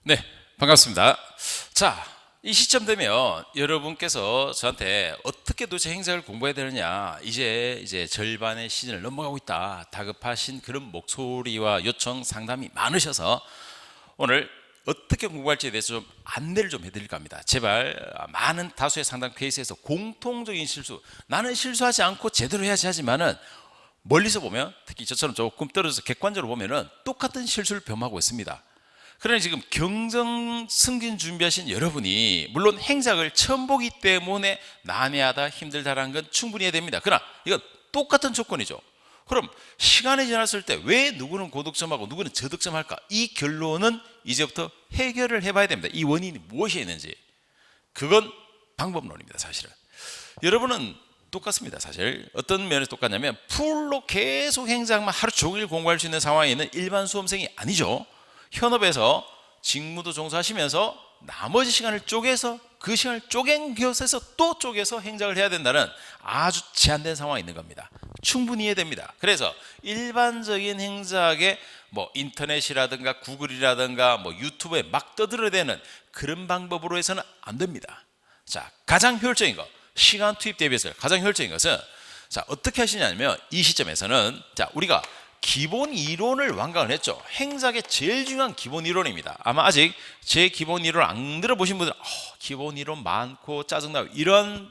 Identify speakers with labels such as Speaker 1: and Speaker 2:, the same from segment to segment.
Speaker 1: 네, 반갑습니다. 자, 이 시점 되면 여러분께서 저한테 어떻게 도대체 행사를 공부해야 되느냐, 이제 절반의 시즌을 넘어가고 있다, 다급하신 그런 목소리와 요청 상담이 많으셔서 오늘 어떻게 공부할지에 대해서 좀 안내를 좀 해드릴까 합니다. 제발 많은 다수의 상담 케이스에서 공통적인 실수, 나는 실수하지 않고 제대로 해야지 하지만은 멀리서 보면, 특히 저처럼 조금 떨어져서 객관적으로 보면은 똑같은 실수를 범하고 있습니다. 그러니 지금 경정 승진 준비하신 여러분이 물론 행작을 처음 보기 때문에 난해하다, 힘들다라는 건 충분히 해야 됩니다. 그러나 이건 똑같은 조건이죠. 그럼 시간이 지났을 때 왜 누구는 고득점하고 누구는 저득점할까? 이 결론은 이제부터 해결을 해봐야 됩니다. 이 원인이 무엇이 있는지. 그건 방법론입니다. 사실은 여러분은 똑같습니다. 사실 어떤 면에서 똑같냐면 풀로 계속 행작만 하루 종일 공부할 수 있는 상황에 있는 일반 수험생이 아니죠. 현업에서 직무도 종사하시면서 나머지 시간을 쪼개서 그 시간을 쪼갠 것에서 또 쪼개서 행작을 해야 된다는 아주 제한된 상황이 있는 겁니다. 충분히 이해됩니다. 그래서 일반적인 행작에 인터넷이라든가 구글이라든가 유튜브에 막 떠들어대는 그런 방법으로 해서는 안 됩니다. 자, 가장 효율적인 것, 시간 투입 대비해서 가장 효율적인 것은, 자, 어떻게 하시냐면 이 시점에서는, 자, 우리가 기본 이론을 완강을 했죠. 행작의 제일 중요한 기본 이론입니다. 아마 아직 제 기본 이론 안 들어보신 분들은 기본 이론 많고 짜증나고 이런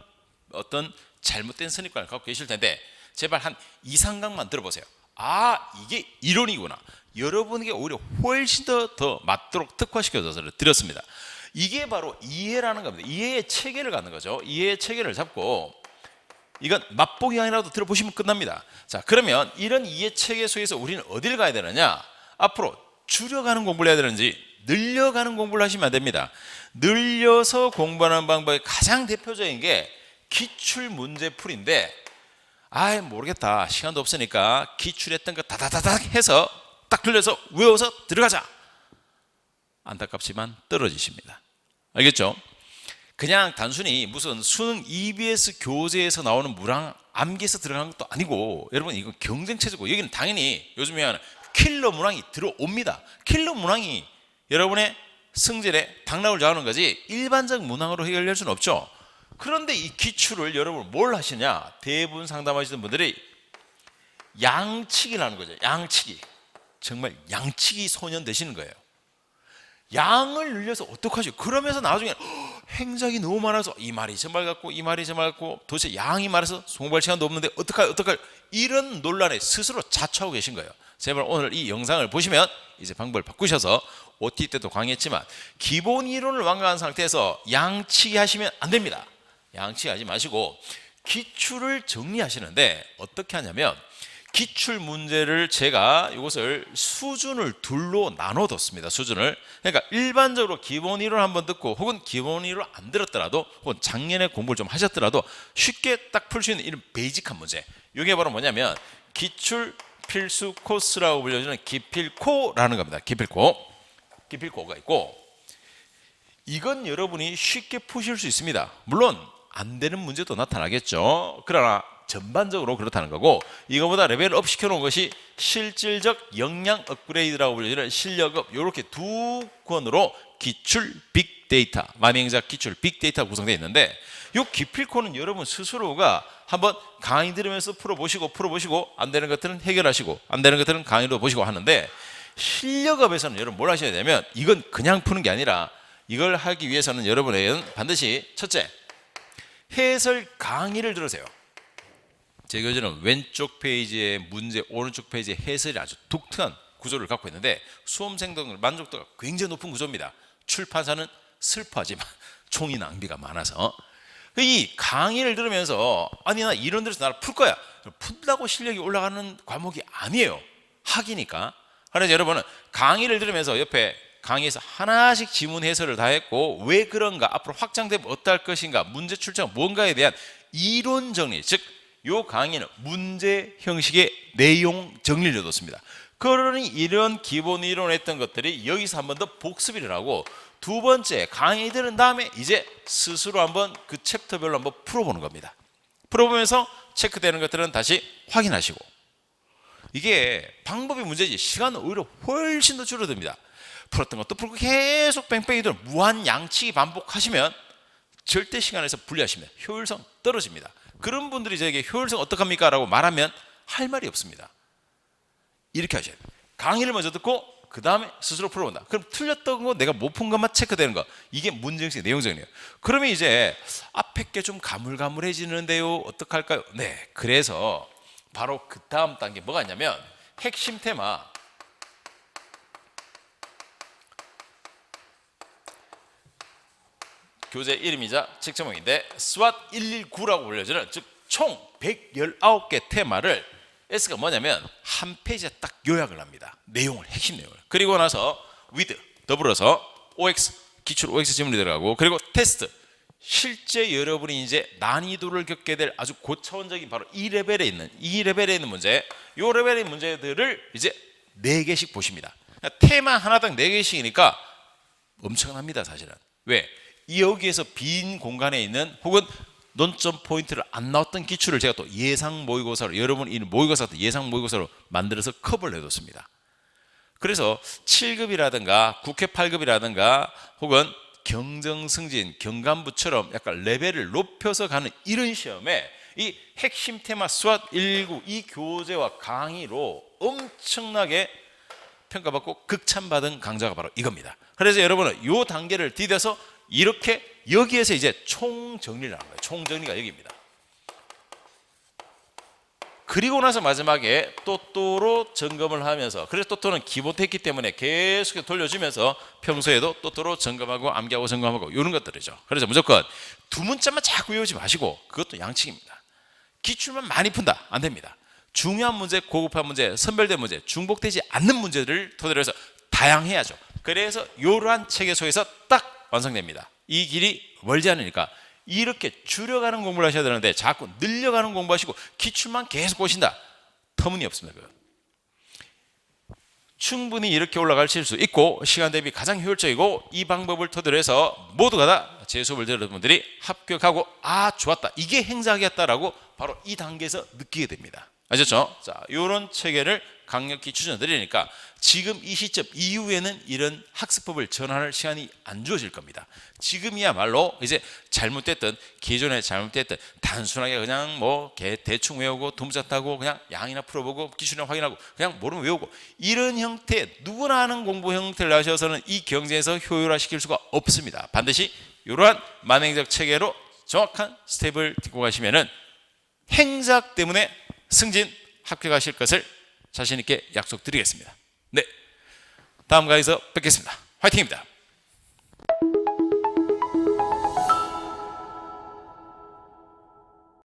Speaker 1: 어떤 잘못된 선입관을 갖고 계실 텐데, 제발 한 2, 3강만 들어보세요. 아, 이게 이론이구나. 여러분에게 오히려 훨씬 더 맞도록 특화시켜서 드렸습니다. 이게 바로 이해라는 겁니다. 이해의 체계를 갖는 거죠. 이해의 체계를 잡고, 이건 맛보기 아니라도 들어보시면 끝납니다. 자, 그러면 이런 이해 체계 속에서 우리는 어디를 가야 되느냐? 앞으로 줄여가는 공부를 해야 되는지 늘려가는 공부를 하시면 안 됩니다. 늘려서 공부하는 방법의 가장 대표적인 게 기출 문제풀이인데, 모르겠다, 시간도 없으니까 기출했던 거 다다다닥 해서 딱 들려서 외워서 들어가자. 안타깝지만 떨어지십니다. 알겠죠? 그냥 단순히 무슨 수능 EBS 교재에서 나오는 문항 암기해서 들어가는 것도 아니고, 여러분 이건 경쟁체제고, 여기는 당연히 요즘에 하는 킬러 문항이 들어옵니다. 킬러 문항이 여러분의 승질에 당락을 잡는 거지 일반적 문항으로 해결될 수는 없죠. 그런데 이 기출을 여러분 뭘 하시냐? 대부분 상담하시는 분들이 양치기를 하는 거죠. 양치기. 정말 양치기 소년 되시는 거예요. 양을 늘려서 어떡하죠? 그러면서 나중에 행작이 너무 많아서 이 말이 저 말 같고 이 말이 저 말 같고 도대체 양이 많아서 공부할 시간도 없는데 어떡할 이런 논란에 스스로 자초하고 계신 거예요. 제발 오늘 이 영상을 보시면 이제 방법을 바꾸셔서 OT 때도 강의했지만 기본 이론을 완강한 상태에서 양치기 하시면 안 됩니다. 양치기 하지 마시고 기출을 정리하시는데 어떻게 하냐면, 기출 문제를 제가 이것을 수준을 둘로 나눠뒀습니다. 수준을. 그러니까 일반적으로 기본 이론 한번 듣고 혹은 기본 이론 안 들었더라도 혹은 작년에 공부를 좀 하셨더라도 쉽게 딱 풀 수 있는 이런 베이직한 문제. 이게 바로 뭐냐면 기출 필수 코스라고 불려지는 기필코라는 겁니다. 기필코가 있고, 이건 여러분이 쉽게 푸실 수 있습니다. 물론 안 되는 문제도 나타나겠죠. 그러나 전반적으로 그렇다는 거고, 이거보다 레벨업 시켜놓은 것이 실질적 역량 업그레이드라고 불리는 실력업, 이렇게 두 권으로 기출 빅데이터, 만행작 기출 빅데이터가 구성되어 있는데, 이 기필코는 여러분 스스로가 한번 강의 들으면서 풀어보시고 안 되는 것들은 해결하시고 안 되는 것들은 강의로 보시고 하는데, 실력업에서는 여러분 뭘 하셔야 되냐면, 이건 그냥 푸는 게 아니라 이걸 하기 위해서는 여러분에게는 반드시 첫째, 해설 강의를 들으세요. 제 교재는 왼쪽 페이지의 문제, 오른쪽 페이지의 해설이 아주 독특한 구조를 갖고 있는데 수험생들 만족도가 굉장히 높은 구조입니다. 출판사는 슬퍼하지만 총이 낭비가 많아서. 이 강의를 들으면서 아니 나 이런 데서 나를 풀 거야, 푼다고 실력이 올라가는 과목이 아니에요. 학이니까. 그래서 여러분은 강의를 들으면서 옆에 강의에서 하나씩 지문 해설을 다 했고, 왜 그런가, 앞으로 확장되면 어떨 것인가, 문제 출제가 뭔가에 대한 이론 정리, 즉 이 강의는 문제 형식의 내용 정리를 해뒀습니다. 그러니 이런 기본 이론을 했던 것들이 여기서 한 번 더 복습을 하고, 두 번째 강의 들은 다음에 이제 스스로 한번 그 챕터별로 한번 풀어보는 겁니다. 풀어보면서 체크되는 것들은 다시 확인하시고. 이게 방법이 문제지 시간은 오히려 훨씬 더 줄어듭니다. 풀었던 것도 풀고 계속 뺑뺑이 돌 무한 양치기 반복하시면 절대 시간에서 분리하시면 효율성 떨어집니다. 그런 분들이 저에게 효율성 어떡합니까? 라고 말하면 할 말이 없습니다. 이렇게 하셔야 돼요. 강의를 먼저 듣고 그 다음에 스스로 풀어본다. 그럼 틀렸던 거 내가 못 푼 것만 체크되는 거, 이게 문제형식 내용정리예요. 그러면 이제 앞에 게 좀 가물가물해지는데요, 어떡할까요? 네, 그래서 바로 그 다음 단계 뭐가 있냐면 핵심 테마, 교재 이름이자 책제목인데 SWOT 119라고 불려지는, 즉 총 119개 테마를 S가 뭐냐면 한 페이지에 딱 요약을 합니다. 내용을, 핵심 내용을. 그리고 나서 with, 더불어서 OX, 기출 OX 지문이 들어가고, 그리고 테스트, 실제 여러분이 이제 난이도를 겪게 될 아주 고차원적인 바로 이 레벨에 있는 문제, 요 레벨의 문제들을 이제 4개씩 보십니다. 테마 하나당 4개씩이니까 엄청납니다, 사실은. 왜? 여기에서 빈 공간에 있는 혹은 논점 포인트를 안 나왔던 기출을 제가 또 예상 모의고사로, 여러분 이 모의고사 같은 예상 모의고사로 만들어서 커버를 해뒀습니다. 그래서 7급이라든가 국회 8급이라든가 혹은 경정승진, 경간부처럼 약간 레벨을 높여서 가는 이런 시험에 이 핵심 테마 SWOT 119 이 교재와 강의로 엄청나게 평가받고 극찬받은 강좌가 바로 이겁니다. 그래서 여러분은 이 단계를 디뎌서 이렇게 여기에서 이제 총정리를 하는 거예요. 총정리가 여기입니다. 그리고 나서 마지막에 또또로 점검을 하면서, 그래서 또또는 기본됐기 때문에 계속 돌려주면서 평소에도 또또로 점검하고 암기하고 점검하고 이런 것들이죠. 그래서 무조건 두 문자만 자꾸 외우지 마시고, 그것도 양측입니다. 기출만 많이 푼다 안 됩니다. 중요한 문제, 고급한 문제, 선별된 문제, 중복되지 않는 문제를 토대로 해서 다양해야죠. 그래서 이러한 체계소에서 딱 완성됩니다. 이 길이 멀지 않으니까 이렇게 줄여가는 공부를 하셔야 되는데 자꾸 늘려가는 공부하시고 기출만 계속 보신다, 터무니없습니다. 충분히 이렇게 올라가실 수 있고 시간 대비 가장 효율적이고, 이 방법을 토대로 해서 모두가 다 제 수업을 들은 분들이 합격하고 아 좋았다, 이게 행사하겠다라고 바로 이 단계에서 느끼게 됩니다. 아셨죠? 자, 이런 체계를 강력히 추천드리니까 지금 이 시점 이후에는 이런 학습법을 전환할 시간이 안 주어질 겁니다. 지금이야말로 이제 잘못됐던, 기존에 잘못됐던 단순하게 그냥 뭐 대충 외우고 두문자 따고 그냥 양이나 풀어보고 기출이나 확인하고 그냥 모르면 외우고 이런 형태, 누구나 하는 공부 형태를 하셔서는 이 경쟁에서 효율화시킬 수가 없습니다. 반드시 이러한 만행적 체계로 정확한 스텝을 딛고 가시면은 행사 때문에 승진 합격하실 것을 자신 있게 약속드리겠습니다. 네, 다음 강의에서 뵙겠습니다. 화이팅입니다.